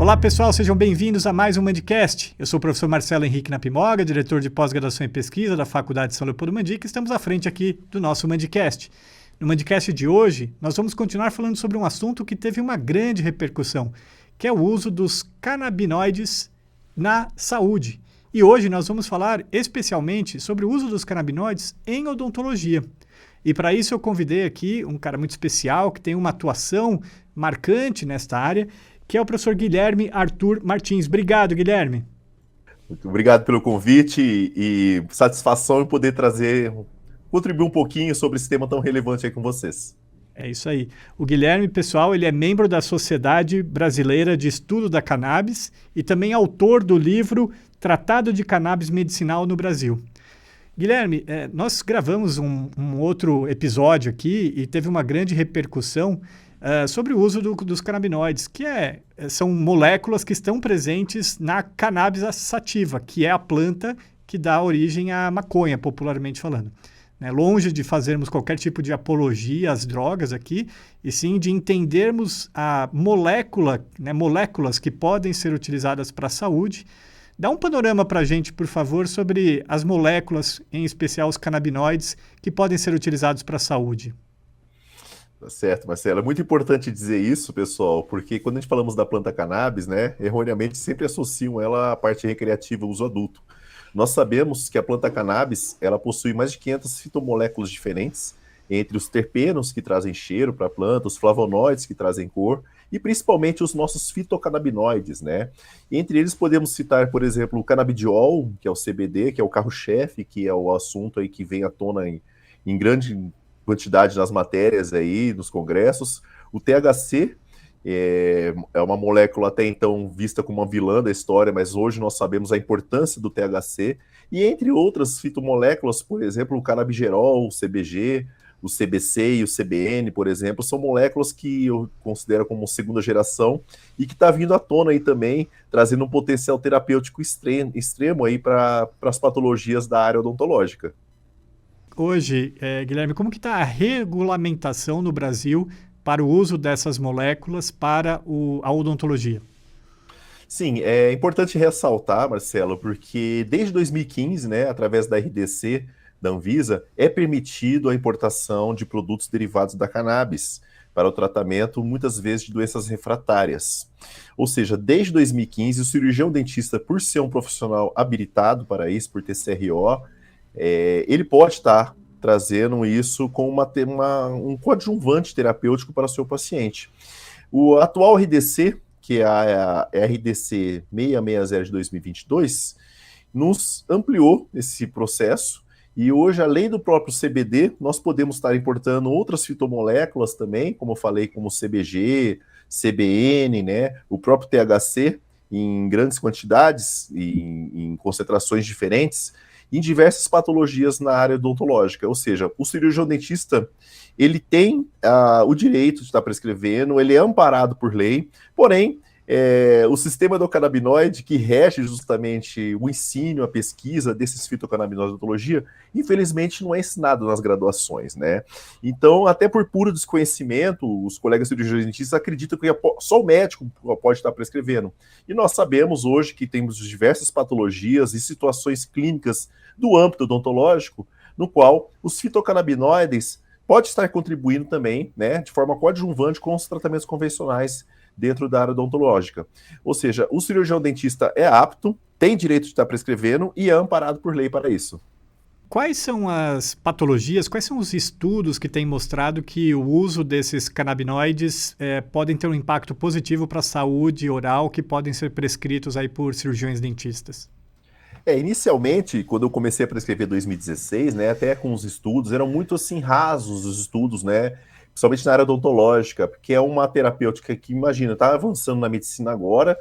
Olá pessoal, sejam bem-vindos a mais um Mandicast. Eu sou o professor Marcelo Henrique Napimoga, diretor de pós-graduação em pesquisa da Faculdade de São Leopoldo Mandica, e estamos à frente aqui do nosso Mandicast. No Mandicast de hoje, nós vamos continuar falando sobre um assunto que teve uma grande repercussão, que é o uso dos canabinoides na saúde. E hoje nós vamos falar especialmente sobre o uso dos canabinoides em odontologia. E para isso eu convidei aqui um cara muito especial, que tem uma atuação marcante nesta área, que é o professor Guilherme Arthur Martins. Obrigado, Guilherme. Muito obrigado pelo convite e satisfação em poder contribuir um pouquinho sobre esse tema tão relevante aí com vocês. É isso aí. O Guilherme, pessoal, ele é membro da Sociedade Brasileira de Estudo da Cannabis e também autor do livro Tratado de Cannabis Medicinal no Brasil. Guilherme, nós gravamos um outro episódio aqui e teve uma grande repercussão sobre o uso dos canabinoides, que são moléculas que estão presentes na cannabis sativa, que é a planta que dá origem à maconha, popularmente falando. Longe de fazermos qualquer tipo de apologia às drogas aqui, e sim de entendermos a moléculas que podem ser utilizadas para a saúde. Dá um panorama para a gente, por favor, sobre as moléculas, em especial os canabinoides, que podem ser utilizados para a saúde. Tá certo, Marcelo. É muito importante dizer isso, pessoal, porque quando a gente falamos da planta cannabis, erroneamente sempre associam ela à parte recreativa, uso adulto. Nós sabemos que a planta cannabis, ela possui mais de 500 fitomoléculas diferentes, entre os terpenos, que trazem cheiro para a planta, os flavonoides, que trazem cor, e principalmente os nossos fitocannabinoides, Entre eles podemos citar, por exemplo, o canabidiol, que é o CBD, que é o carro-chefe, que é o assunto aí que vem à tona em grande quantidade nas matérias aí, nos congressos. O THC é uma molécula até então vista como uma vilã da história, mas hoje nós sabemos a importância do THC, e entre outras fitomoléculas, por exemplo, o canabigerol, o CBG, o CBC e o CBN, por exemplo, são moléculas que eu considero como segunda geração e que está vindo à tona aí também, trazendo um potencial terapêutico extremo aí para as patologias da área odontológica. Hoje, Guilherme, como que está a regulamentação no Brasil para o uso dessas moléculas para a odontologia? Sim, é importante ressaltar, Marcelo, porque desde 2015, através da RDC, da Anvisa, é permitido a importação de produtos derivados da cannabis para o tratamento, muitas vezes, de doenças refratárias. Ou seja, desde 2015, o cirurgião dentista, por ser um profissional habilitado para isso, por ter CRO, ele pode estar trazendo isso com um coadjuvante terapêutico para o seu paciente. O atual RDC, que é a RDC 660 de 2022, nos ampliou esse processo, e hoje, além do próprio CBD, nós podemos estar importando outras fitomoléculas também, como eu falei, como CBG, CBN, o próprio THC, em grandes quantidades e em concentrações diferentes, em diversas patologias na área odontológica. Ou seja, o cirurgião dentista, ele tem o direito de estar prescrevendo, ele é amparado por lei, porém, o sistema endocannabinoide, que rege justamente o ensino, a pesquisa desses fitocannabinoides da odontologia, infelizmente não é ensinado nas graduações, Então, até por puro desconhecimento, os colegas cirurgiões dentistas acreditam que só o médico pode estar prescrevendo. E nós sabemos hoje que temos diversas patologias e situações clínicas do âmbito odontológico, no qual os fitocannabinoides podem estar contribuindo também, de forma coadjuvante com os tratamentos convencionais dentro da área odontológica. Ou seja, o cirurgião dentista é apto, tem direito de estar prescrevendo e é amparado por lei para isso. Quais são as patologias, quais são os estudos que têm mostrado que o uso desses canabinoides podem ter um impacto positivo para a saúde oral, que podem ser prescritos aí por cirurgiões dentistas? Inicialmente, quando eu comecei a prescrever em 2016, até com os estudos, eram muito assim rasos os estudos, principalmente na área odontológica, porque é uma terapêutica que, imagina, está avançando na medicina agora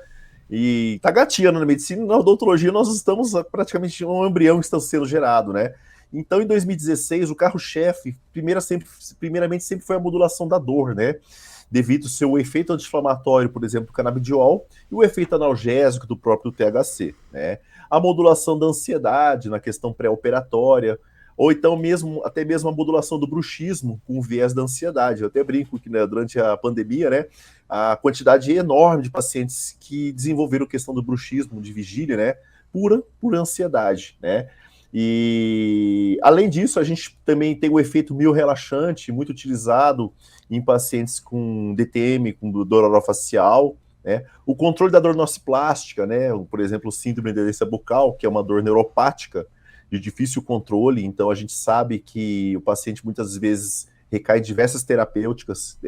e está gateando na medicina, e na odontologia nós estamos praticamente um embrião que está sendo gerado, Então, em 2016, o carro-chefe, primeiramente, sempre foi a modulação da dor, devido ao seu efeito anti-inflamatório, por exemplo, do canabidiol, e o efeito analgésico do próprio THC, A modulação da ansiedade na questão pré-operatória, ou então até mesmo a modulação do bruxismo com o viés da ansiedade. Eu até brinco que, né, durante a pandemia, né, a quantidade enorme de pacientes que desenvolveram questão do bruxismo, de vigília, né, por ansiedade, né? E além disso, a gente também tem o efeito miorrelaxante, muito utilizado em pacientes com DTM, com dor orofacial, né? O controle da dor nociplástica, né? Por exemplo, síndrome de aderência bucal, que é uma dor neuropática de difícil controle, então a gente sabe que o paciente muitas vezes recai em diversas terapêuticas,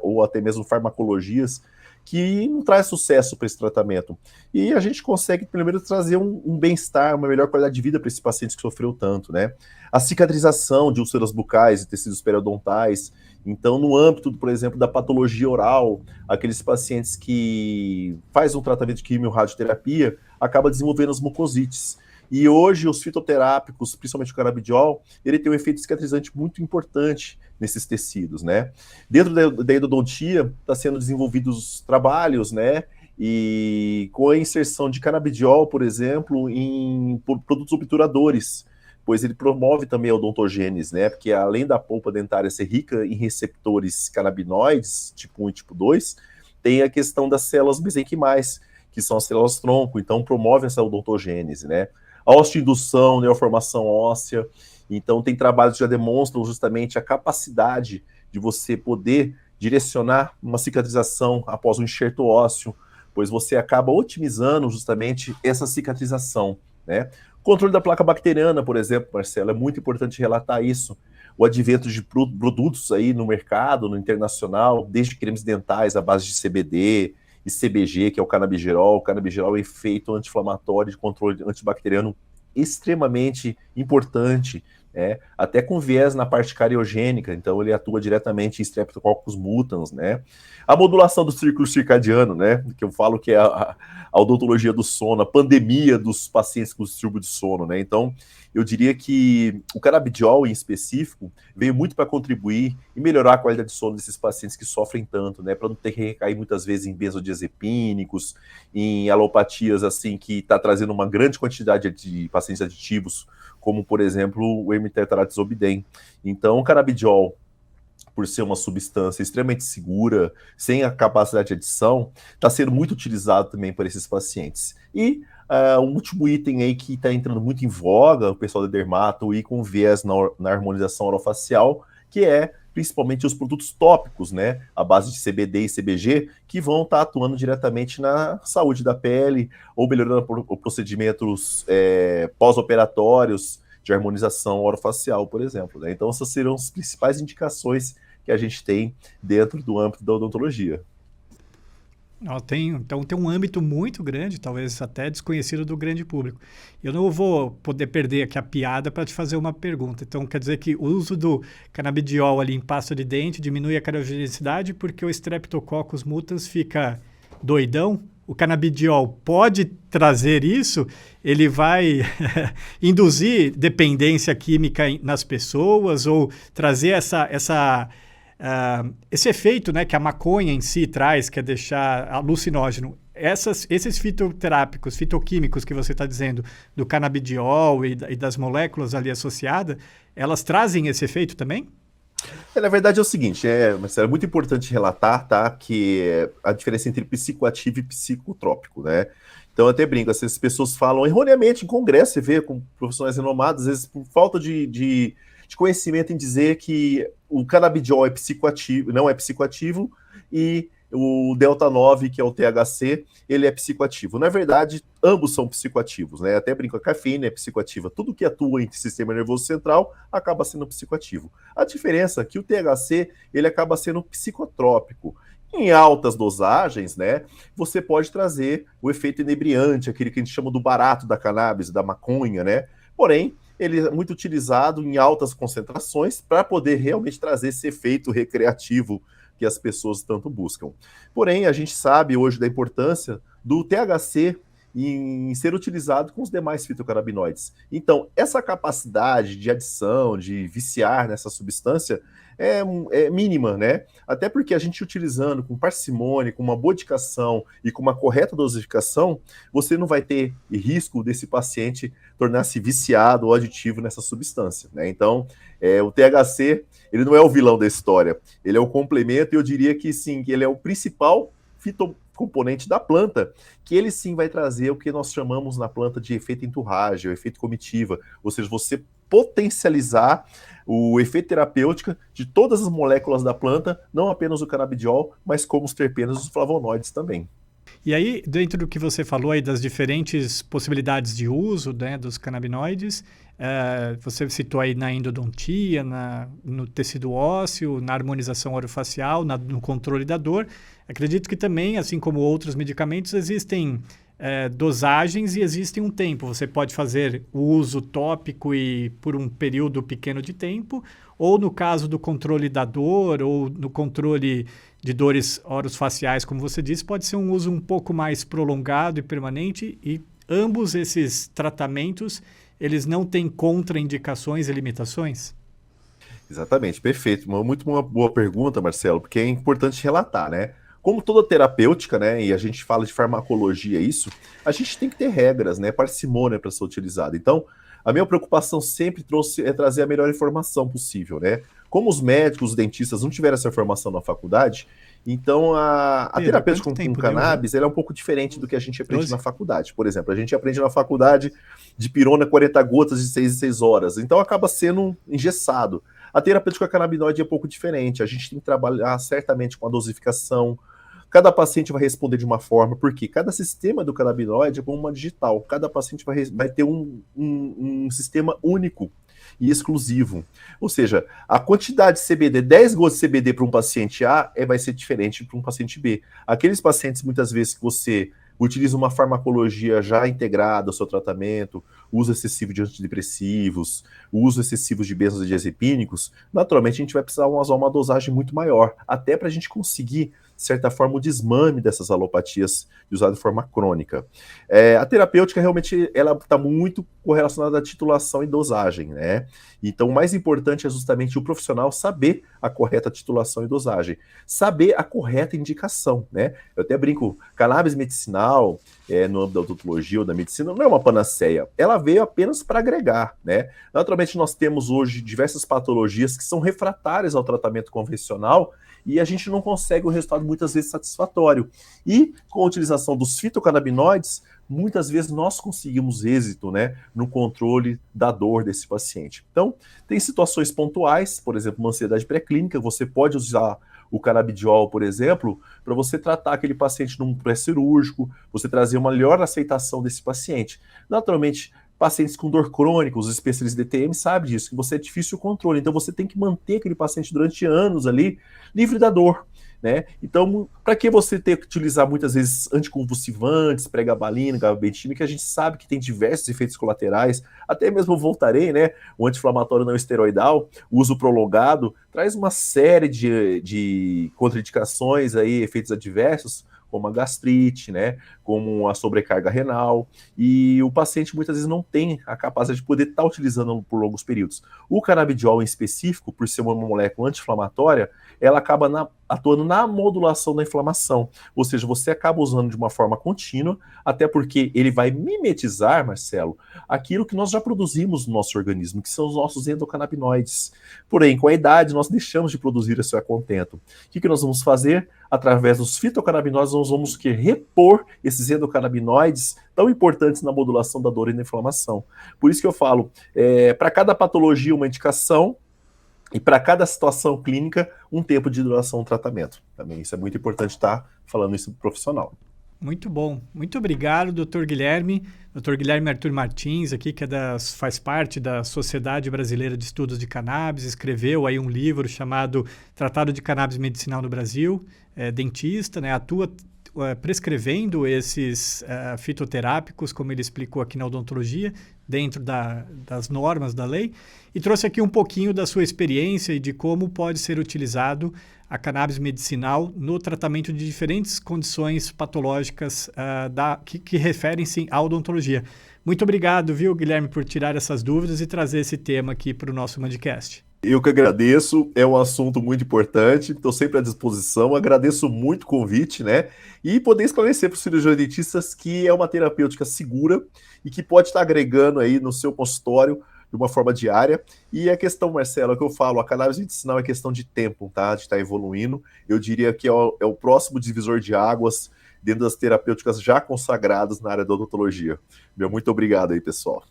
ou até mesmo farmacologias, que não traz sucesso para esse tratamento. E a gente consegue, pelo menos, trazer um bem-estar, uma melhor qualidade de vida para esse paciente que sofreu tanto, né? A cicatrização de úlceras bucais e tecidos periodontais. Então, no âmbito, por exemplo, da patologia oral, aqueles pacientes que fazem um tratamento de quimio-radioterapia, acaba desenvolvendo as mucosites. E hoje, os fitoterápicos, principalmente o canabidiol, ele tem um efeito cicatrizante muito importante nesses tecidos, né? Dentro da endodontia, está sendo desenvolvidos trabalhos, né? E com a inserção de canabidiol, por exemplo, em produtos obturadores, pois ele promove também a odontogênese, né? Porque além da polpa dentária ser rica em receptores canabinoides, tipo 1 e tipo 2, tem a questão das células mesenquimais, que são as células tronco, então promove essa odontogênese, né? A osteoindução, neoformação óssea. Então, tem trabalhos que já demonstram justamente a capacidade de você poder direcionar uma cicatrização após um enxerto ósseo, pois você acaba otimizando justamente essa cicatrização, né? O controle da placa bacteriana, por exemplo, Marcelo, é muito importante relatar isso. O advento de produtos aí no mercado, no internacional, desde cremes dentais à base de CBD e CBG, que é o canabigerol. O canabigerol é efeito anti-inflamatório de controle antibacteriano extremamente importante, né? Até com viés na parte cariogênica, então ele atua diretamente em Streptococcus mutans, né? A modulação do círculo circadiano, né? Que eu falo que é a odontologia do sono, a pandemia dos pacientes com distúrbio de sono, né? Então, eu diria que o canabidiol, em específico, veio muito para contribuir e melhorar a qualidade de sono desses pacientes que sofrem tanto, né? Para não ter que recair muitas vezes em benzodiazepínicos, em alopatias, assim, que está trazendo uma grande quantidade de pacientes aditivos, como, por exemplo, o imitetraxobidem. Então, o canabidiol, por ser uma substância extremamente segura, sem a capacidade de adição, está sendo muito utilizado também por esses pacientes. E um último item aí que está entrando muito em voga, o pessoal da dermato e com viés na harmonização orofacial, que é principalmente os produtos tópicos, né, à base de CBD e CBG, que vão estar atuando diretamente na saúde da pele, ou melhorando procedimentos pós-operatórios de harmonização orofacial, por exemplo, né? Então, essas serão as principais indicações que a gente tem dentro do âmbito da odontologia. Então tem um âmbito muito grande, talvez até desconhecido do grande público. Eu não vou poder perder aqui a piada para te fazer uma pergunta. Então quer dizer que o uso do canabidiol ali em pasta de dente diminui a cariogenicidade porque o Streptococcus mutans fica doidão? O canabidiol pode trazer isso? Ele vai induzir dependência química nas pessoas ou trazer esse efeito, né, que a maconha em si traz, que é deixar alucinógeno. Esses fitoterápicos, fitoquímicos que você está dizendo, do canabidiol e das moléculas ali associadas, elas trazem esse efeito também? Na verdade é o seguinte, Marcelo, é muito importante relatar, tá, que a diferença entre psicoativo e psicotrópico, né? Então eu até brinco, essas pessoas falam erroneamente em congresso, você vê com profissionais renomados, às vezes por falta de conhecimento em dizer que o canabidiol é psicoativo, não é psicoativo, e o delta 9, que é o THC, ele é psicoativo. Na verdade, ambos são psicoativos, né? Até brinco, a cafeína é psicoativa. Tudo que atua em sistema nervoso central acaba sendo psicoativo. A diferença é que o THC, ele acaba sendo psicotrópico. Em altas dosagens, né, você pode trazer o efeito inebriante, aquele que a gente chama do barato da cannabis, da maconha, né? Porém, ele é muito utilizado em altas concentrações para poder realmente trazer esse efeito recreativo que as pessoas tanto buscam. Porém, a gente sabe hoje da importância do THC em ser utilizado com os demais fitocannabinoides. Então, essa capacidade de adição, de viciar nessa substância é mínima, né? Até porque a gente utilizando com parcimônia, com uma boa indicação e com uma correta dosificação, você não vai ter risco desse paciente tornar-se viciado ou aditivo nessa substância, né? Então, o THC, ele não é o vilão da história, ele é o complemento, e eu diria que sim, que ele é o principal fitocomponente da planta, que ele sim vai trazer o que nós chamamos na planta de efeito enturragem, o efeito comitiva, ou seja, você potencializar o efeito terapêutico de todas as moléculas da planta, não apenas o canabidiol, mas como os terpenos e os flavonoides também. E aí, dentro do que você falou aí das diferentes possibilidades de uso, né, dos canabinoides, você citou aí na endodontia, no tecido ósseo, na harmonização orofacial, no controle da dor. Acredito que também, assim como outros medicamentos, existem dosagens e existe um tempo. Você pode fazer o uso tópico e por um período pequeno de tempo, ou no caso do controle da dor, ou no controle de dores orofaciais, como você disse, pode ser um uso um pouco mais prolongado e permanente, e ambos esses tratamentos, eles não têm contraindicações e limitações? Exatamente, perfeito. Muito uma boa pergunta, Marcelo, porque é importante relatar, né? Como toda terapêutica, né, e a gente fala de farmacologia, a gente tem que ter regras, né, parcimônia para ser utilizada. Então, a minha preocupação sempre é trazer a melhor informação possível, né? Como os médicos, os dentistas não tiveram essa informação na faculdade, então a terapêutica com cannabis ela é um pouco diferente do que a gente aprende na faculdade. Por exemplo, a gente aprende na faculdade de pirona 40 gotas de 6 em 6 horas, então acaba sendo engessado. A terapêutica canabinoide é um pouco diferente, a gente tem que trabalhar certamente com a dosificação. Cada paciente vai responder de uma forma, porque cada sistema do canabinoide é como uma digital. Cada paciente vai ter um sistema único e exclusivo. Ou seja, a quantidade de CBD, 10 gotas de CBD para um paciente A vai ser diferente para um paciente B. Aqueles pacientes, muitas vezes, que você utiliza uma farmacologia já integrada ao seu tratamento, uso excessivo de antidepressivos, uso excessivo de benzodiazepínicos, naturalmente a gente vai precisar usar uma dosagem muito maior, até para a gente conseguir, de certa forma, o desmame dessas alopatias de usar de forma crônica. A terapêutica, realmente, ela está muito correlacionada à titulação e dosagem, né? Então, o mais importante é justamente o profissional saber a correta titulação e dosagem, saber a correta indicação, né? Eu até brinco, cannabis medicinal, no âmbito da odontologia ou da medicina, não é uma panaceia, ela veio apenas para agregar, né? Naturalmente, nós temos hoje diversas patologias que são refratárias ao tratamento convencional e a gente não consegue um resultado muitas vezes satisfatório. E com a utilização dos fitocannabinoides, muitas vezes nós conseguimos êxito, né, no controle da dor desse paciente. Então, tem situações pontuais, por exemplo, uma ansiedade pré-clínica, você pode usar o canabidiol, por exemplo, para você tratar aquele paciente num pré-cirúrgico, você trazer uma melhor aceitação desse paciente. Naturalmente, pacientes com dor crônica, os especialistas de DTM sabem disso, que você é difícil o controle, então você tem que manter aquele paciente durante anos ali, livre da dor, né? Então, para que você ter que utilizar muitas vezes anticonvulsivantes, pregabalina, gabapentina, que a gente sabe que tem diversos efeitos colaterais, até mesmo o Voltaren, né? O anti-inflamatório não esteroidal, o uso prolongado, traz uma série de contraindicações aí, efeitos adversos, como a gastrite, né, como a sobrecarga renal, e o paciente muitas vezes não tem a capacidade de poder estar utilizando por longos períodos. O canabidiol em específico, por ser uma molécula anti-inflamatória, ela acaba atuando na modulação da inflamação, ou seja, você acaba usando de uma forma contínua, até porque ele vai mimetizar, Marcelo, aquilo que nós já produzimos no nosso organismo, que são os nossos endocannabinoides. Porém, com a idade, nós deixamos de produzir esse a contento. O que nós vamos fazer? Através dos fitocannabinoides, nós vamos repor esses endocannabinoides tão importantes na modulação da dor e da inflamação. Por isso que eu falo, para cada patologia uma indicação e para cada situação clínica um tempo de duração do tratamento. Também isso é muito importante estar falando isso pro profissional. Muito bom. Muito obrigado, Dr. Guilherme. Dr. Guilherme Arthur Martins, aqui, que faz parte da Sociedade Brasileira de Estudos de Cannabis, escreveu aí um livro chamado Tratado de Cannabis Medicinal no Brasil, dentista, né, atua prescrevendo esses fitoterápicos, como ele explicou aqui na odontologia, dentro das normas da lei, e trouxe aqui um pouquinho da sua experiência e de como pode ser utilizado a cannabis medicinal no tratamento de diferentes condições patológicas que referem-se à odontologia. Muito obrigado, viu, Guilherme, por tirar essas dúvidas e trazer esse tema aqui para o nosso Mandcast. Eu que agradeço, é um assunto muito importante, estou sempre à disposição, agradeço muito o convite, né? E poder esclarecer para os cirurgiões dentistas que é uma terapêutica segura e que pode estar agregando aí no seu consultório de uma forma diária. E a questão, Marcelo, é que eu falo, a cannabis medicinal é questão de tempo, tá? De estar evoluindo. Eu diria que é o próximo divisor de águas dentro das terapêuticas já consagradas na área da odontologia. Muito obrigado aí, pessoal.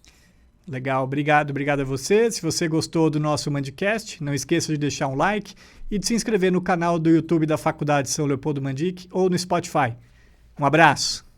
Legal, obrigado a você. Se você gostou do nosso Mandcast, não esqueça de deixar um like e de se inscrever no canal do YouTube da Faculdade São Leopoldo Mandic ou no Spotify. Um abraço!